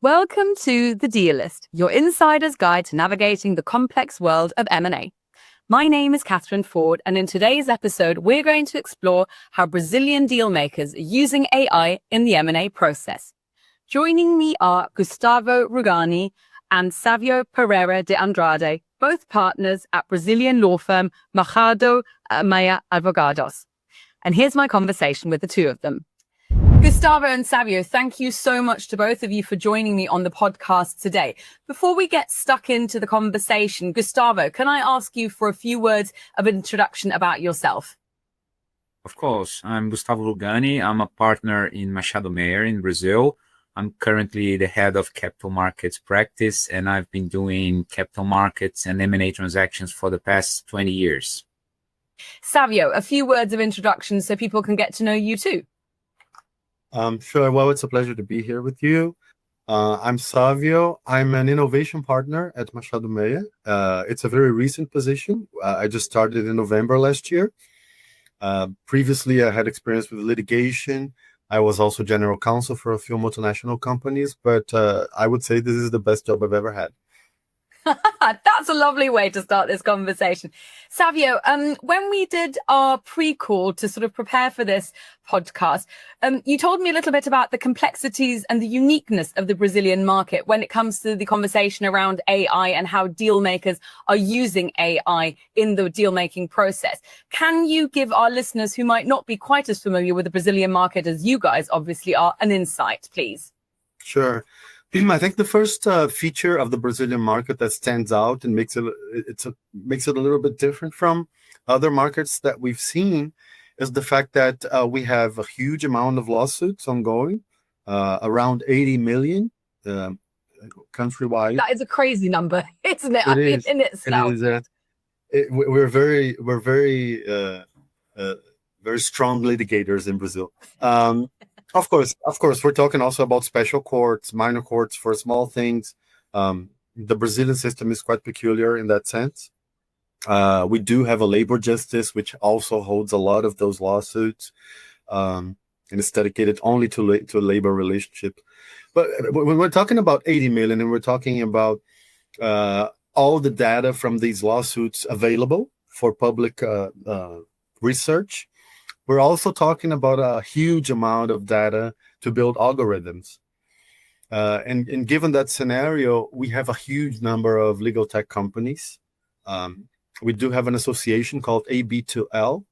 Welcome to The Dealist, your insider's guide to navigating the complex world of M&A. My name is Catherine Ford, and in today's episode, we're going to explore how Brazilian dealmakers are using AI in the M&A process. Joining me are Gustavo Rugani and Savio Pereira de Andrade, both partners at Brazilian law firm Machado, Meyer, Advogados. And here's my conversation with the two of them. Gustavo and Savio, thank you so much to both of you for joining me on the podcast today. Before we get stuck into the conversation, Gustavo, can I ask you for a few words of introduction about yourself? Of course. I'm Gustavo Rugani. I'm a partner in Machado Meyer in Brazil. I'm currently the head of capital markets practice, and I've been doing capital markets and M&A transactions for the past 20 years. Savio, a few words of introduction so people can get to know you too. Sure. Well, it's a pleasure to be here with you. I'm Savio. I'm an innovation partner at Machado Meyer. It's a very recent position. I just started in November last year. Previously, I had experience with litigation. I was also general counsel for a few multinational companies, but I would say this is the best job I've ever had. That's a lovely way to start this conversation. Savio, when we did our pre-call to sort of prepare for this podcast, you told me a little bit about the complexities and the uniqueness of the Brazilian market when it comes to the conversation around AI and how deal makers are using AI in the deal-making process. Can you give our listeners who might not be quite as familiar with the Brazilian market as you guys obviously are an insight, please? Sure. I think the first feature of the Brazilian market that stands out and makes it a little bit different from other markets that we've seen is the fact that we have a huge amount of lawsuits ongoing, around 80 million countrywide. That is a crazy number, isn't it? In itself. It is. We're very very strong litigators in Brazil. Of course, we're talking also about special courts, minor courts for small things. The Brazilian system is quite peculiar in that sense. We do have a labor justice, which also holds a lot of those lawsuits, and it's dedicated only to labor relationship. But when we're talking about 80 million, and we're talking about all the data from these lawsuits available for public research, we're also talking about a huge amount of data to build algorithms. And given that scenario, we have a huge number of legal tech companies. We do have an association called AB2L,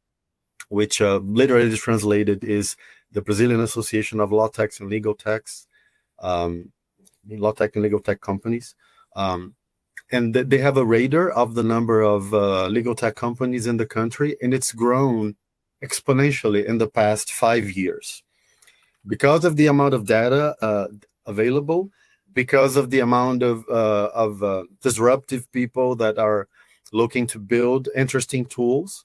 which literally translated is the Brazilian Association of Law Techs and Legal Techs, Law Tech and Legal Tech companies. And they have a radar of the number of legal tech companies in the country, and it's grown exponentially in the past 5 years because of the amount of data available, because of the amount of disruptive people that are looking to build interesting tools.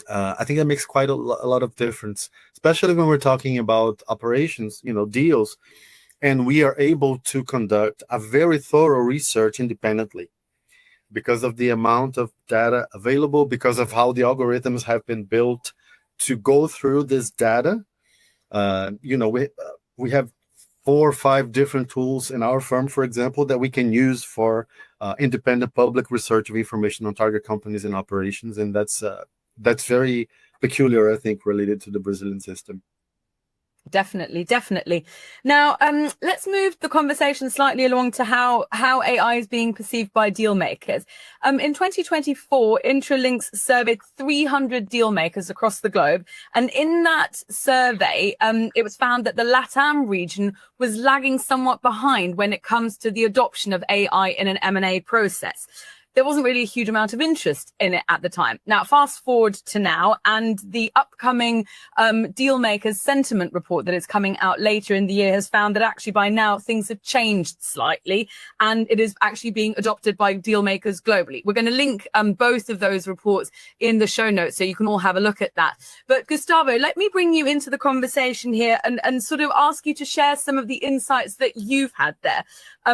I think that makes quite a lot of difference, especially when we're talking about operations, deals, and we are able to conduct a very thorough research independently because of the amount of data available, because of how the algorithms have been built to go through this data. We have 4 or 5 different tools in our firm, for example, that we can use for independent public research of information on target companies and operations, and that's very peculiar, I think, related to the Brazilian system. Definitely. Now, let's move the conversation slightly along to how AI is being perceived by deal makers. In 2024, Intralinks surveyed 300 deal makers across the globe. And in that survey, it was found that the LATAM region was lagging somewhat behind when it comes to the adoption of AI in an M&A process. There wasn't really a huge amount of interest in it at the time. Now, fast forward to now, and the upcoming deal makers sentiment report that is coming out later in the year has found that actually by now things have changed slightly, and it is actually being adopted by deal makers globally. We're going to link both of those reports in the show notes so you can all have a look at that. But Gustavo, let me bring you into the conversation here and sort of ask you to share some of the insights that you've had there.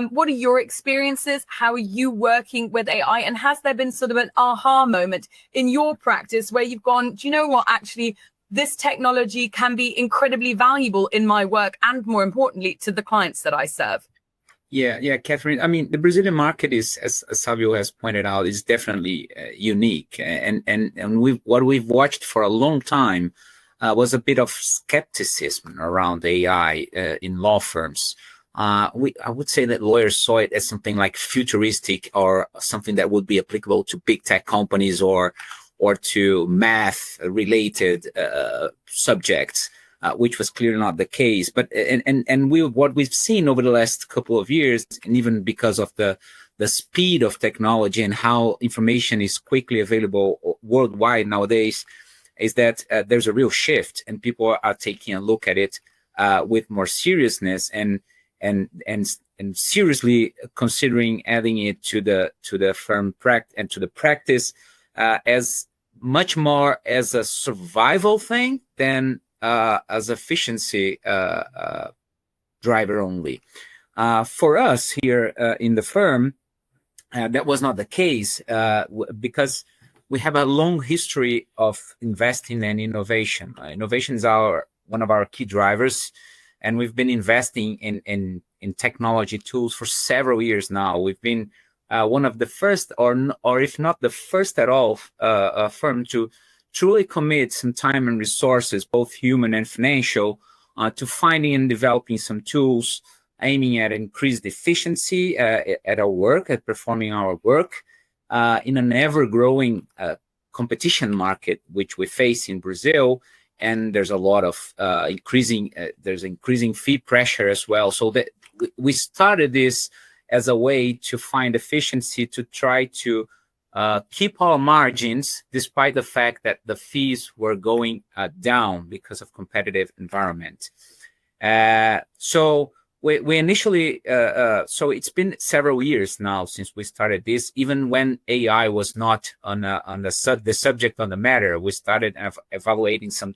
What are your experiences? How are you working with AI? And has there been sort of an aha moment in your practice where you've gone, do you know what, actually, this technology can be incredibly valuable in my work and, more importantly, to the clients that I serve? Yeah, Catherine. I mean, the Brazilian market is, as Savio has pointed out, is definitely unique, and what we've watched for a long time was a bit of skepticism around AI in law firms. I would say that lawyers saw it as something like futuristic or something that would be applicable to big tech companies or to math related subjects. Which was clearly not the case. But what we've seen over the last couple of years, and even because of the speed of technology and how information is quickly available worldwide nowadays, is that there's a real shift, and people are taking a look at it with more seriousness and seriously considering adding it to the firm and to the practice as much more as a survival thing than as efficiency driver only. For us here in the firm, that was not the case because we have a long history of investing in innovation. Innovation is one of our key drivers, and we've been investing in technology tools for several years now. We've been one of the first, or if not the first at all, firm to truly commit some time and resources, both human and financial, to finding and developing some tools aiming at increased efficiency at our work, at performing our work in an ever-growing competition market, which we face in Brazil. And there's a lot of increasing fee pressure as well. So that we started this as a way to find efficiency, to try to keep our margins, despite the fact that the fees were going down because of competitive environment. So we initially, so it's been several years now since we started this. Even when AI was not on the subject on the matter, we started evaluating some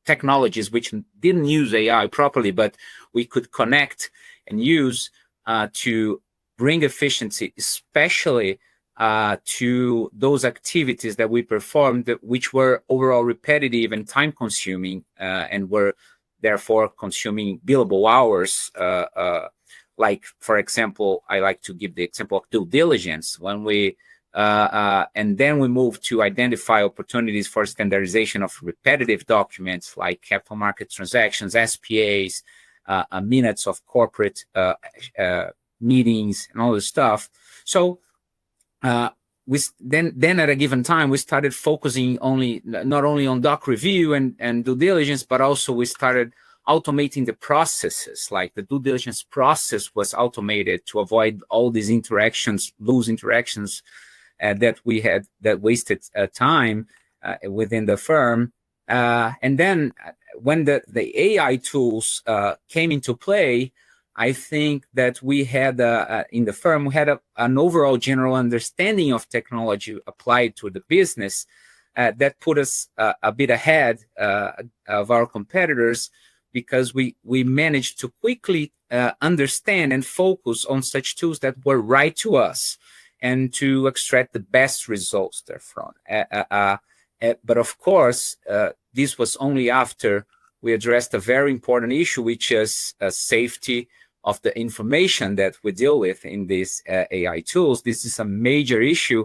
technologies which didn't use AI properly, but we could connect and use to bring efficiency, especially to those activities that we performed, which were overall repetitive and time-consuming, and were therefore consuming billable hours. Like, for example, I like to give the example of due diligence. When we and then we move to identify opportunities for standardization of repetitive documents like capital market transactions, SPAs, minutes of corporate meetings, and all this stuff. So we then at a given time we started focusing not only on doc review and due diligence, but also we started automating the processes. Like the due diligence process was automated to avoid all these loose interactions that we had that wasted time within the firm. And then when the AI tools came into play, I think that we had in the firm, we had an overall general understanding of technology applied to the business that put us a bit ahead of our competitors, because we managed to quickly understand and focus on such tools that were right to us and to extract the best results therefrom. But of course, this was only after we addressed a very important issue, which is safety of the information that we deal with in these AI tools. This is a major issue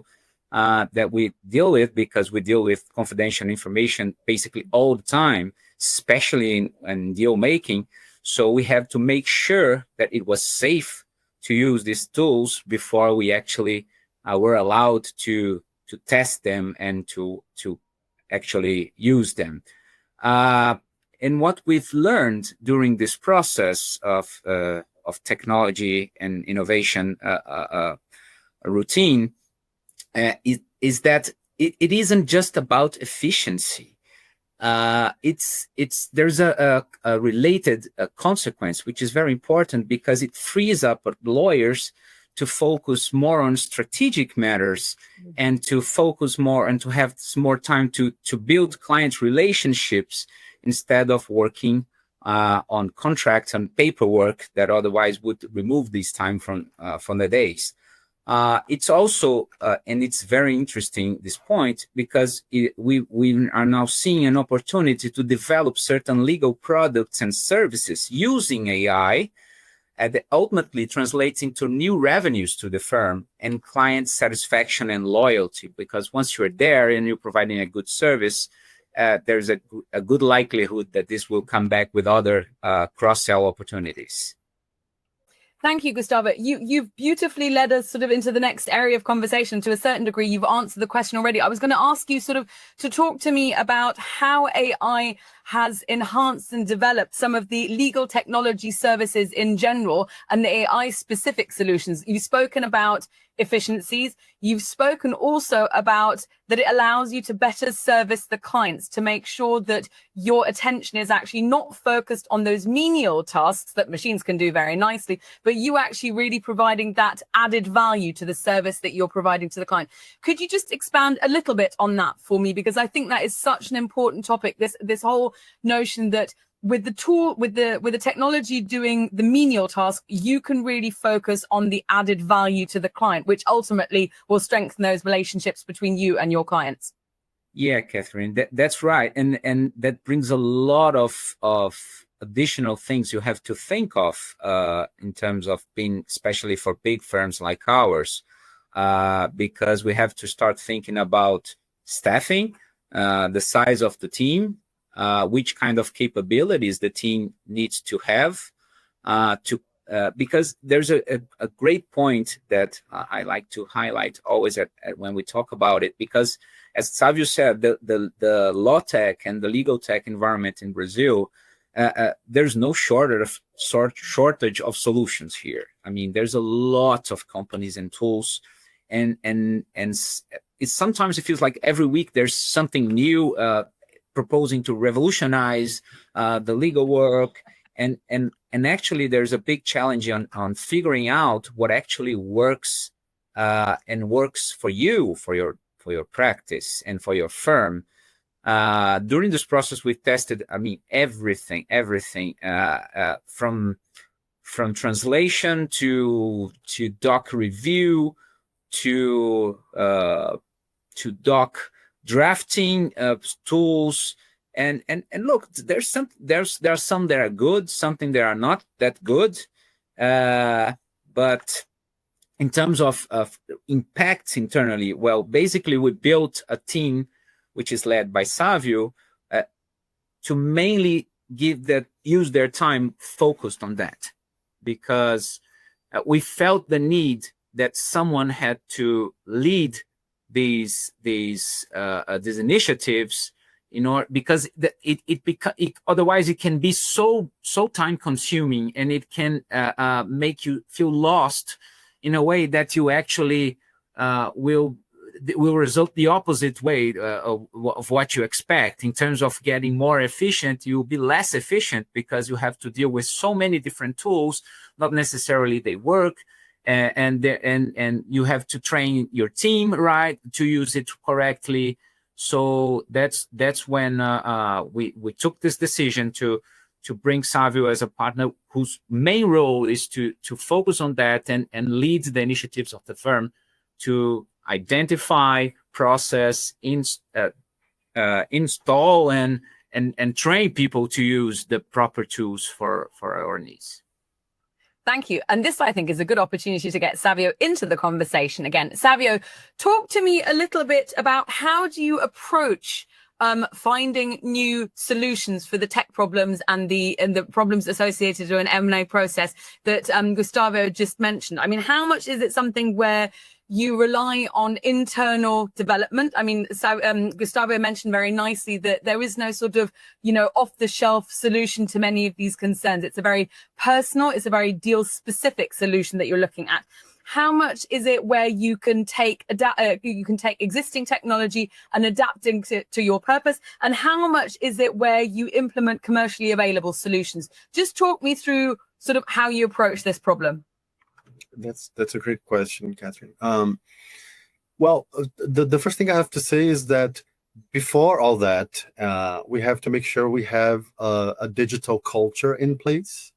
that we deal with, because we deal with confidential information basically all the time, especially in deal making. So we have to make sure that it was safe to use these tools before we actually were allowed to test them and to actually use them. And what we've learned during this process of technology and innovation routine is that it isn't just about efficiency. There's a related consequence, which is very important, because it frees up lawyers to focus more on strategic matters and to focus more and to have more time to build client relationships, instead of working on contracts and paperwork that otherwise would remove this time from the days. It's also, and it's very interesting, this point, because we are now seeing an opportunity to develop certain legal products and services using AI that ultimately translates into new revenues to the firm and client satisfaction and loyalty. Because once you're there and you're providing a good service, there's a good likelihood that this will come back with other cross-sell opportunities. Thank you, Gustavo. You've beautifully led us sort of into the next area of conversation. To a certain degree, you've answered the question already. I was going to ask you sort of to talk to me about how AI has enhanced and developed some of the legal technology services in general and the AI specific solutions. You've spoken about efficiencies. You've spoken also about that it allows you to better service the clients, to make sure that your attention is actually not focused on those menial tasks that machines can do very nicely, but you actually really providing that added value to the service that you're providing to the client. Could you just expand a little bit on that for me? Because I think that is such an important topic, this whole notion that with the tool, with the technology doing the menial task, you can really focus on the added value to the client, which ultimately will strengthen those relationships between you and your clients. Yeah, Catherine, that's right. And that brings a lot of additional things you have to think of in terms of being, especially for big firms like ours, because we have to start thinking about staffing, the size of the team, which kind of capabilities the team needs to have because there's a great point that I like to highlight always when we talk about it, because as Savio said, the law tech and the legal tech environment in Brazil, there's no shortage of solutions here. I mean, there's a lot of companies and tools, and it sometimes it feels like every week there's something new proposing to revolutionize the legal work, and actually there's a big challenge on figuring out what actually works and works for you, for your practice and for your firm. During this process, we tested, I mean, everything from translation to doc review to doc drafting tools, and look, there are some that are good, something that are not that good, but in terms of impacts internally, well, basically we built a team which is led by Savio to mainly use their time focused on that, because we felt the need that someone had to lead these initiatives, because otherwise it can be so time consuming, and it can make you feel lost in a way that you actually will result the opposite way of what you expect. In terms of getting more efficient, you'll be less efficient because you have to deal with so many different tools, not necessarily they work, and you have to train your team right to use it correctly. So that's when we took this decision to bring Savio as a partner whose main role is to focus on that and lead the initiatives of the firm to identify, process, install, and train people to use the proper tools for our needs. Thank you. And this, I think, is a good opportunity to get Savio into the conversation again. Savio, talk to me a little bit about how do you approach finding new solutions for the tech problems and the problems associated with an M&A process that Gustavo just mentioned. I mean, how much is it something where you rely on internal development? I mean, so Gustavo mentioned very nicely that there is no sort of, off-the-shelf solution to many of these concerns. It's a very personal, it's a very deal-specific solution that you're looking at. How much is it where you can take existing technology and adapting to your purpose? And how much is it where you implement commercially available solutions? Just talk me through sort of how you approach this problem. That's a great question, Catherine. Well, the first thing I have to say is that before all that, we have to make sure we have a digital culture in place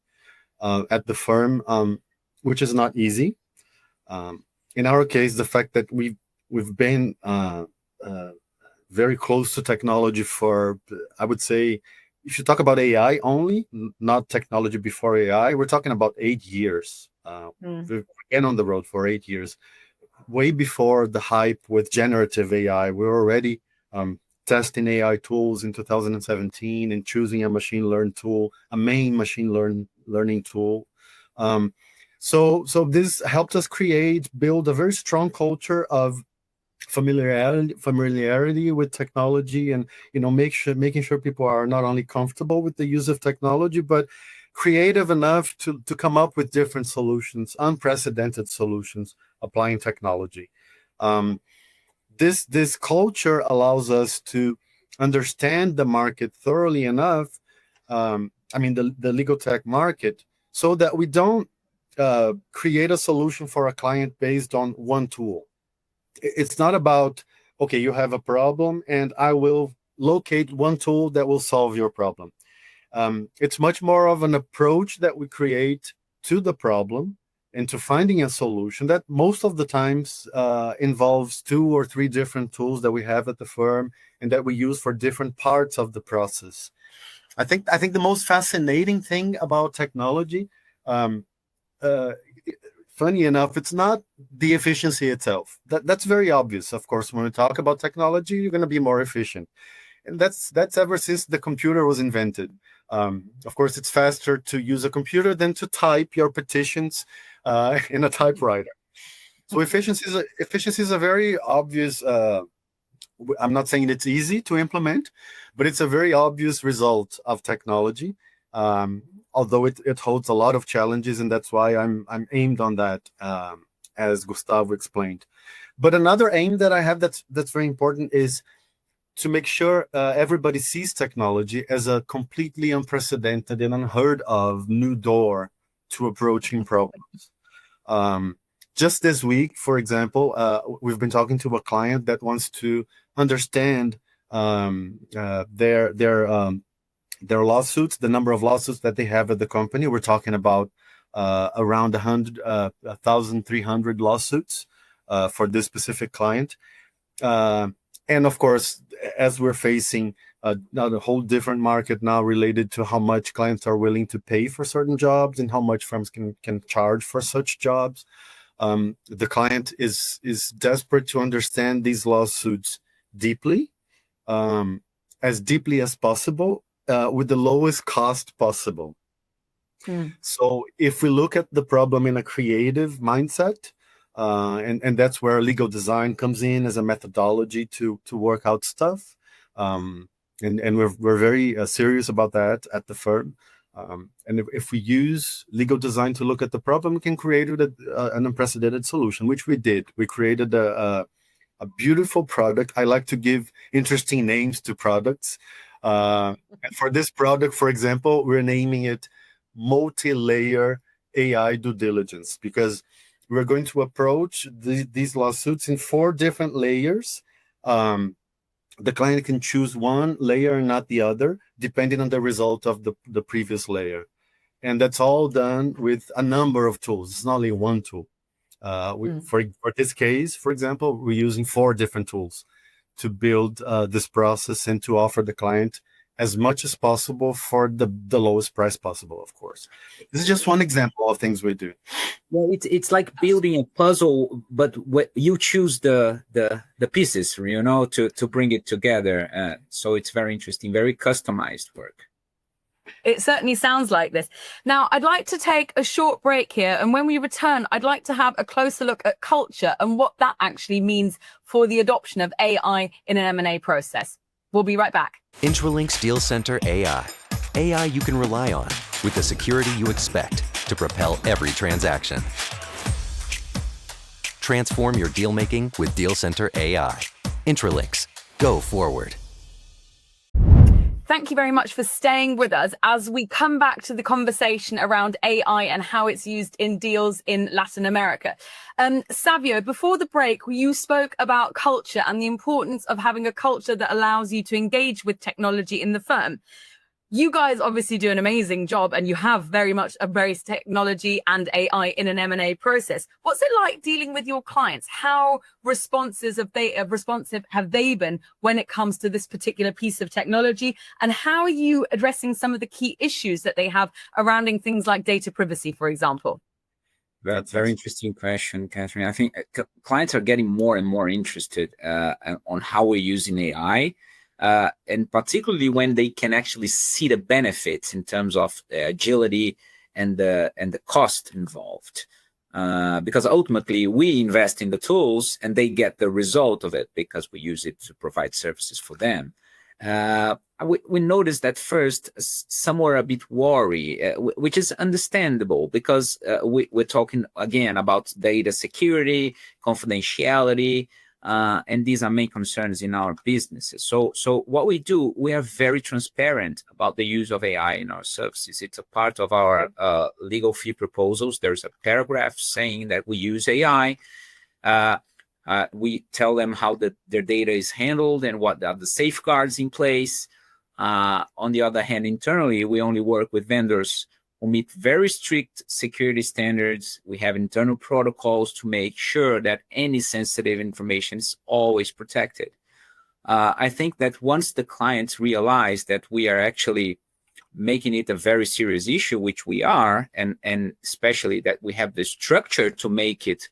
at the firm, which is not easy. In our case, the fact that we've been very close to technology for, I would say, if you talk about AI only, not technology before AI, we're talking about 8 years. We've been on the road for 8 years, way before the hype with generative AI. We were already testing AI tools in 2017 and choosing a machine learning tool, a main learning tool. So this helped us build a very strong culture of familiarity with technology, and making sure people are not only comfortable with the use of technology, but creative enough to come up with different solutions, unprecedented solutions applying technology. This culture allows us to understand the market thoroughly enough. The legal tech market, so that we don't create a solution for a client based on one tool. It's not about, okay, you have a problem and I will locate one tool that will solve your problem. It's much more of an approach that we create to the problem and to finding a solution that most of the times involves 2 or 3 different tools that we have at the firm and that we use for different parts of the process. I think the most fascinating thing about technology, funny enough, it's not the efficiency itself. That's very obvious. Of course, when we talk about technology, you're going to be more efficient. And that's ever since the computer was invented. Of course, it's faster to use a computer than to type your petitions in a typewriter. So efficiency is a very obvious. I'm not saying it's easy to implement, but it's a very obvious result of technology. Although it holds a lot of challenges, and that's why I'm aimed on that, as Gustavo explained. But another aim that I have that's very important is to make sure everybody sees technology as a completely unprecedented and unheard of new door to approaching problems. Just this week, for example, we've been talking to a client that wants to understand their lawsuits, the number of lawsuits that they have at the company. We're talking about around 1,300 lawsuits for this specific client. And of course, as we're facing now a whole different market now related to how much clients are willing to pay for certain jobs and how much firms can charge for such jobs, the client is desperate to understand these lawsuits deeply, as deeply as possible, with the lowest cost possible. So if we look at the problem in a creative mindset, and that's where legal design comes in as a methodology to work out stuff, and we're very serious about that at the firm. And if we use legal design to look at the problem, we can create an unprecedented solution, which we did. We created a beautiful product. I like to give interesting names to products. And for this product, for example, we're naming it multi-layer AI due diligence, because we're going to approach these lawsuits in 4 different layers. The client can choose one layer and not the other, depending on the result of the previous layer. And that's all done with a number of tools. It's not only one tool. For this case, for example, we're using 4 different tools to build this process and to offer the client as much as possible for the lowest price possible, of course. This is just one example of things we do. Well, it's like building a puzzle, but you choose the pieces, to bring it together. So it's very interesting, very customized work. It certainly sounds like this. Now, I'd like to take a short break here. And when we return, I'd like to have a closer look at culture and what that actually means for the adoption of AI in an M&A process. We'll be right back. Intralinks Deal Center AI. AI you can rely on with the security you expect to propel every transaction. Transform your deal making with Deal Center AI. Intralinks. Go forward. Thank you very much for staying with us as we come back to the conversation around AI and how it's used in deals in Latin America. Savio, before the break, you spoke about culture and the importance of having a culture that allows you to engage with technology in the firm. You guys obviously do an amazing job, and you have very much embraced technology and AI in an M&A process. What's it like dealing with your clients? How responsive have they been when it comes to this particular piece of technology? And how are you addressing some of the key issues that they have surrounding things like data privacy, for example? That's a very interesting question, Catherine. I think clients are getting more and more interested on how we're using AI. And particularly when they can actually see the benefits in terms of agility and the cost involved. Because ultimately we invest in the tools and they get the result of it because we use it to provide services for them. We noticed that first some were a bit worried, which is understandable because we're talking again about data security, confidentiality, and these are main concerns in our businesses. So what we do, we are very transparent about the use of AI in our services. It's a part of our legal fee proposals. There's a paragraph saying that we use AI. We tell them how their data is handled and what are the safeguards in place. On the other hand, internally, we only work with vendors who meet very strict security standards. We have internal protocols to make sure that any sensitive information is always protected. I think that once the clients realize that we are actually making it a very serious issue, which we are, and especially that we have the structure to make it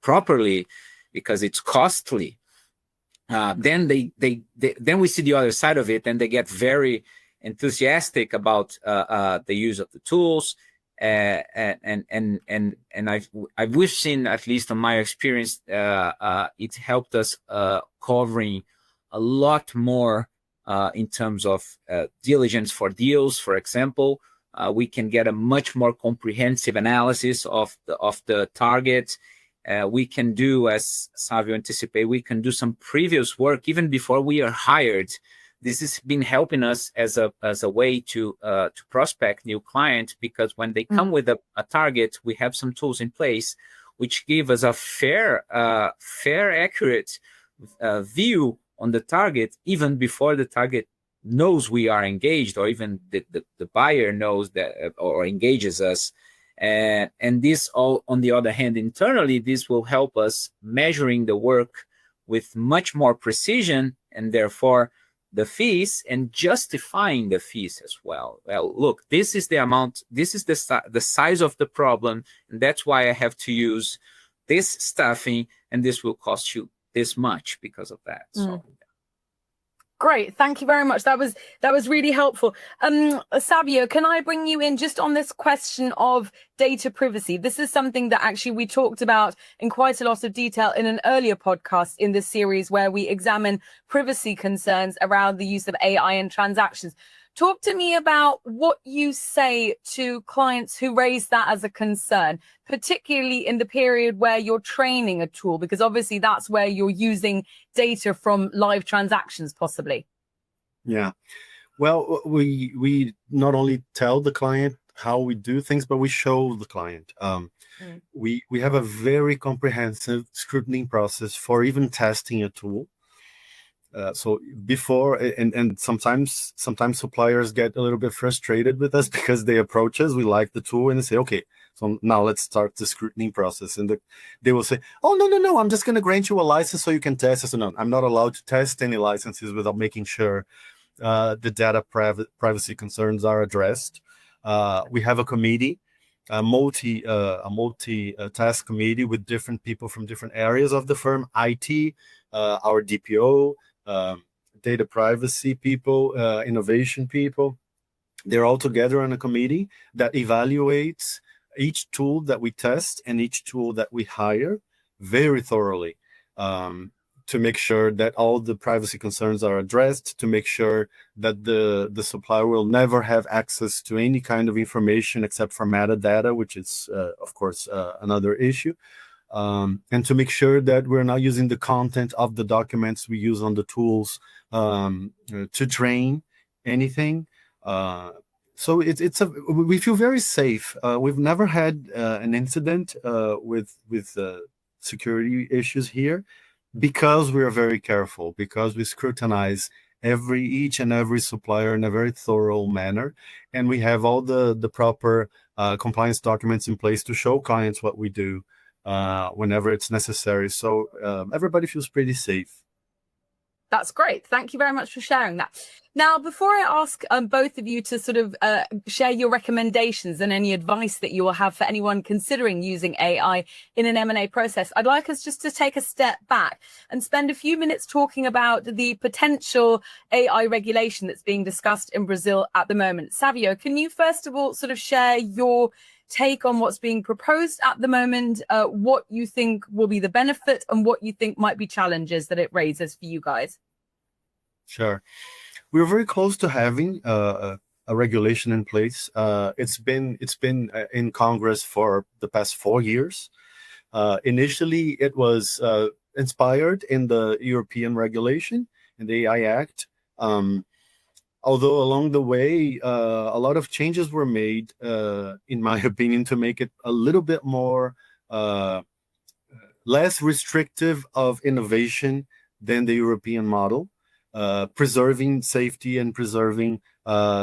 properly because it's costly, then then we see the other side of it and they get very enthusiastic about the use of the tools, and we've seen, at least on my experience, it helped us covering a lot more in terms of diligence for deals. For example, we can get a much more comprehensive analysis of the target. We can do, as Savio anticipated, we can do some previous work even before we are hired. This has been helping us as a way to prospect new clients, because when they come with a target, we have some tools in place which give us a fair, accurate view on the target even before the target knows we are engaged, or even the buyer knows that or engages us. And this all, on the other hand, internally, this will help us measuring the work with much more precision, and therefore the fees, and justifying the fees as well. Well, look, this is the amount, this is the size of the problem, and that's why I have to use this staffing, and this will cost you this much because of that. So. Great, thank you very much. That was really helpful. Savio, can I bring you in just on this question of data privacy? This is something that actually we talked about in quite a lot of detail in an earlier podcast in this series, where we examine privacy concerns around the use of AI in transactions. Talk to me about what you say to clients who raise that as a concern, particularly in the period where you're training a tool, because obviously that's where you're using data from live transactions, possibly. Yeah. Well, we not only tell the client how we do things, but we show the client. We have a very comprehensive scrutiny process for even testing a tool. So before, and sometimes suppliers get a little bit frustrated with us because they approach us, we like the tool, and they say, okay, so now let's start the scrutiny process. And they will say, oh, no, I'm just going to grant you a license so you can test. So no, I'm not allowed to test any licenses without making sure the data privacy concerns are addressed. We have a committee, a multi-task committee with different people from different areas of the firm, IT, our DPO, data privacy people, innovation people. They're all together on a committee that evaluates each tool that we test and each tool that we hire very thoroughly, to make sure that all the privacy concerns are addressed, to make sure that the supplier will never have access to any kind of information except for metadata, which is, of course, another issue. And to make sure that we're not using the content of the documents we use on the tools to train anything. So we feel very safe. We've never had an incident with security issues here, because we are very careful, because we scrutinize each and every supplier in a very thorough manner, and we have all the proper compliance documents in place to show clients what we do whenever it's necessary. So everybody feels pretty safe. That's great. Thank you very much for sharing that. Now, before I ask both of you to sort of share your recommendations and any advice that you will have for anyone considering using AI in an M&A process, I'd like us just to take a step back and spend a few minutes talking about the potential AI regulation that's being discussed in Brazil at the moment. Savio, can you first of all sort of share your take on what's being proposed at the moment, what you think will be the benefit and what you think might be challenges that it raises for you guys? Sure. We're very close to having a regulation in place. It's been in Congress for the past 4 years. Initially, it was inspired in the European regulation, in the AI Act. Although along the way, a lot of changes were made, in my opinion, to make it a little bit more less restrictive of innovation than the European model, preserving safety and preserving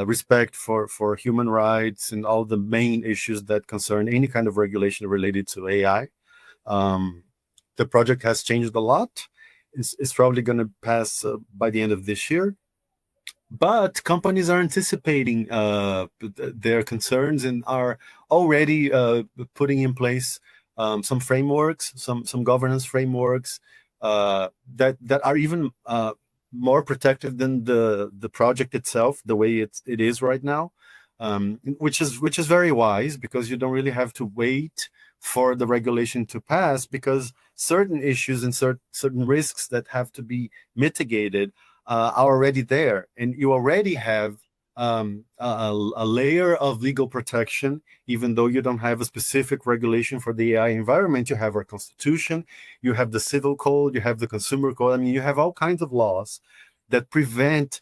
respect for human rights and all the main issues that concern any kind of regulation related to AI. The project has changed a lot. It's probably going to pass by the end of this year. But companies are anticipating their concerns and are already putting in place some frameworks, some governance frameworks that are even more protective than the project itself, the way it is right now, which is very wise, because you don't really have to wait for the regulation to pass, because certain issues and certain risks that have to be mitigated are already there, and you already have a layer of legal protection. Even though you don't have a specific regulation for the AI environment, you have our constitution, you have the civil code, you have the consumer code. I mean, you have all kinds of laws that prevent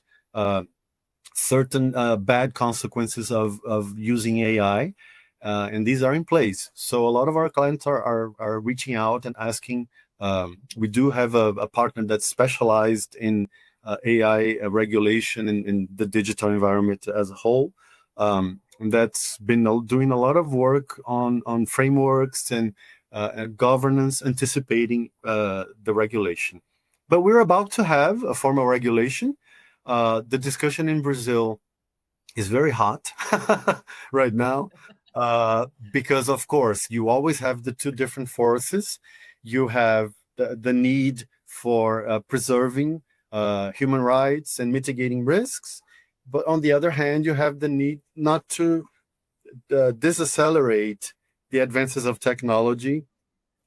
certain bad consequences of using AI, and these are in place. So a lot of our clients are reaching out and asking. We do have a partner that's specialized in AI regulation in the digital environment as a whole. That's been doing a lot of work on frameworks and governance, anticipating the regulation. But we're about to have a formal regulation. The discussion in Brazil is very hot right now, because, of course, you always have the two different forces. You have the need for preserving human rights and mitigating risks, but on the other hand, you have the need not to disaccelerate the advances of technology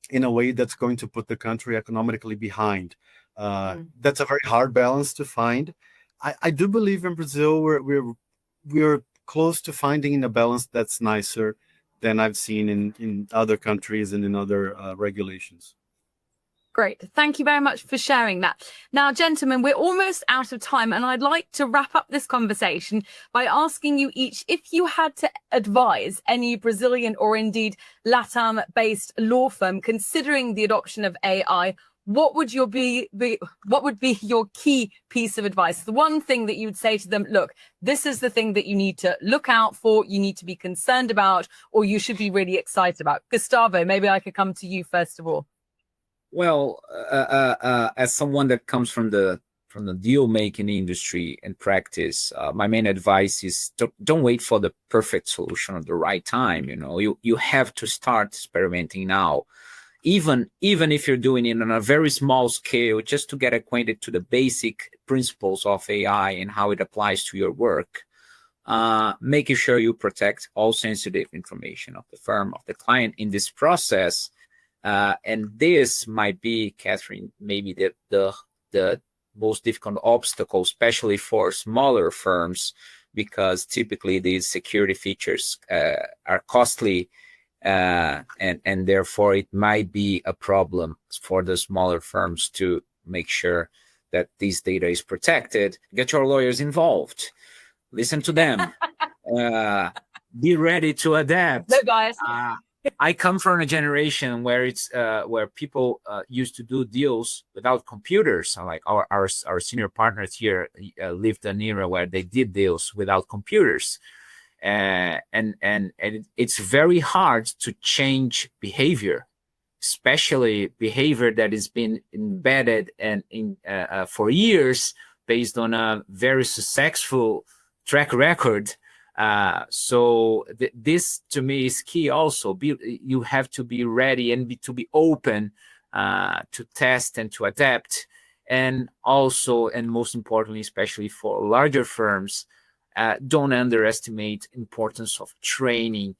in a way that's going to put the country economically behind. That's a very hard balance to find. I do believe in Brazil we're close to finding a balance that's nicer than I've seen in other countries and in other regulations. Great. Thank you very much for sharing that. Now, gentlemen, we're almost out of time, and I'd like to wrap up this conversation by asking you each, if you had to advise any Brazilian or indeed LATAM-based law firm considering the adoption of AI, what would be your key piece of advice? The one thing that you would say to them, look, this is the thing that you need to look out for, you need to be concerned about, or you should be really excited about. Gustavo, maybe I could come to you first of all. Well, as someone that comes from the deal making industry and practice, my main advice is don't wait for the perfect solution at the right time. You have to start experimenting now, even if you're doing it on a very small scale, just to get acquainted to the basic principles of AI and how it applies to your work. Making sure you protect all sensitive information of the firm, of the client in this process. And this might be, Catherine, maybe the most difficult obstacle, especially for smaller firms, because typically these security features are costly, and therefore it might be a problem for the smaller firms to make sure that this data is protected. Get your lawyers involved. Listen to them. Be ready to adapt. No, guys. I come from a generation where it's where people used to do deals without computers. So like our senior partners here lived an era where they did deals without computers, and it's very hard to change behavior, especially behavior that has been embedded and in for years based on a very successful track record. So this to me is key. Also, you have to be ready and to be open to test and to adapt, and also, and most importantly, especially for larger firms, don't underestimate importance of training.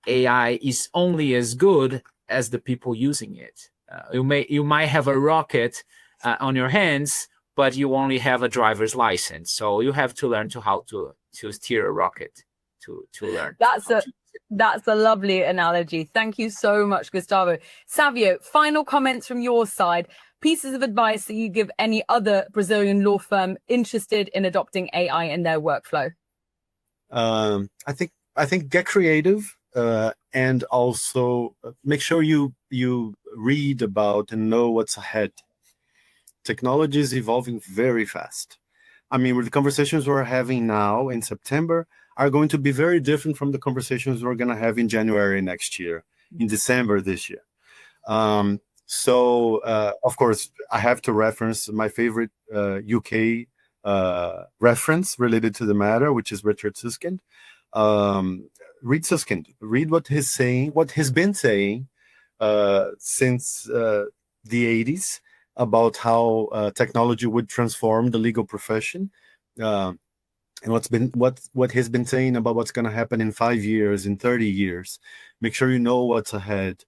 AI is only as good as the people using it. You might have a rocket on your hands, but you only have a driver's license. So you have to learn how to steer a rocket to learn. That's a lovely analogy. Thank you so much, Gustavo. Savio, final comments from your side. Pieces of advice that you give any other Brazilian law firm interested in adopting AI in their workflow. I think get creative, and also make sure you read about and know what's ahead. Technology is evolving very fast. I mean, with the conversations we're having now in September are going to be very different from the conversations we're going to have in January next year, in December this year. So, of course, I have to reference my favorite UK reference related to the matter, which is Richard Susskind. Read Susskind. Read what he's saying, what he's been saying since the 80s about how technology would transform the legal profession, and what he's been saying about what's going to happen in 5 years, in 30 years. Make sure you know what's ahead,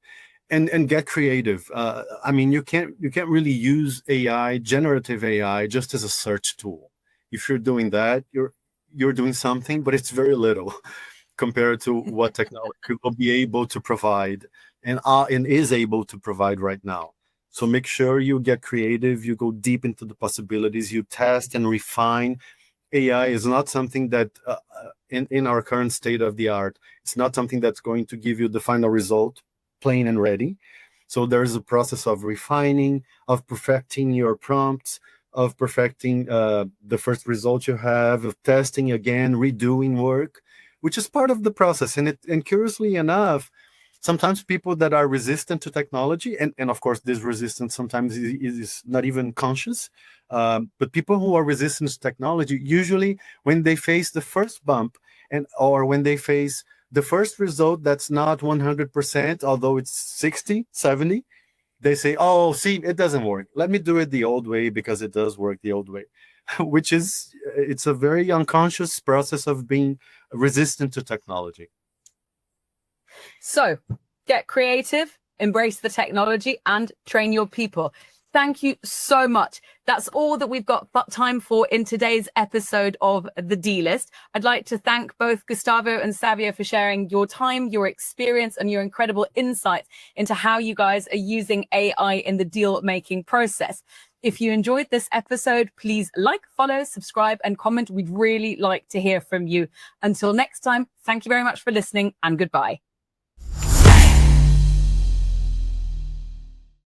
and get creative. I mean, you can't really use AI, generative AI, just as a search tool. If you're doing that, you're doing something, but it's very little compared to what technology will be able to provide and is able to provide right now. So make sure you get creative, you go deep into the possibilities, you test and refine. AI is not something that, in our current state of the art, it's not something that's going to give you the final result, plain and ready. So there's a process of refining, of perfecting your prompts, of perfecting the first result you have, of testing again, redoing work, which is part of the process. And curiously enough, sometimes people that are resistant to technology, and of course this resistance sometimes is not even conscious, but people who are resistant to technology, usually when they face the first bump or when they face the first result that's not 100%, although it's 60, 70, they say, oh, see, it doesn't work. Let me do it the old way because it does work the old way, which is, it's a very unconscious process of being resistant to technology. So get creative, embrace the technology, and train your people. Thank you so much. That's all that we've got time for in today's episode of The Dealist. I'd like to thank both Gustavo and Savio for sharing your time, your experience, and your incredible insights into how you guys are using AI in the deal-making process. If you enjoyed this episode, please like, follow, subscribe, and comment. We'd really like to hear from you. Until next time, thank you very much for listening, and goodbye.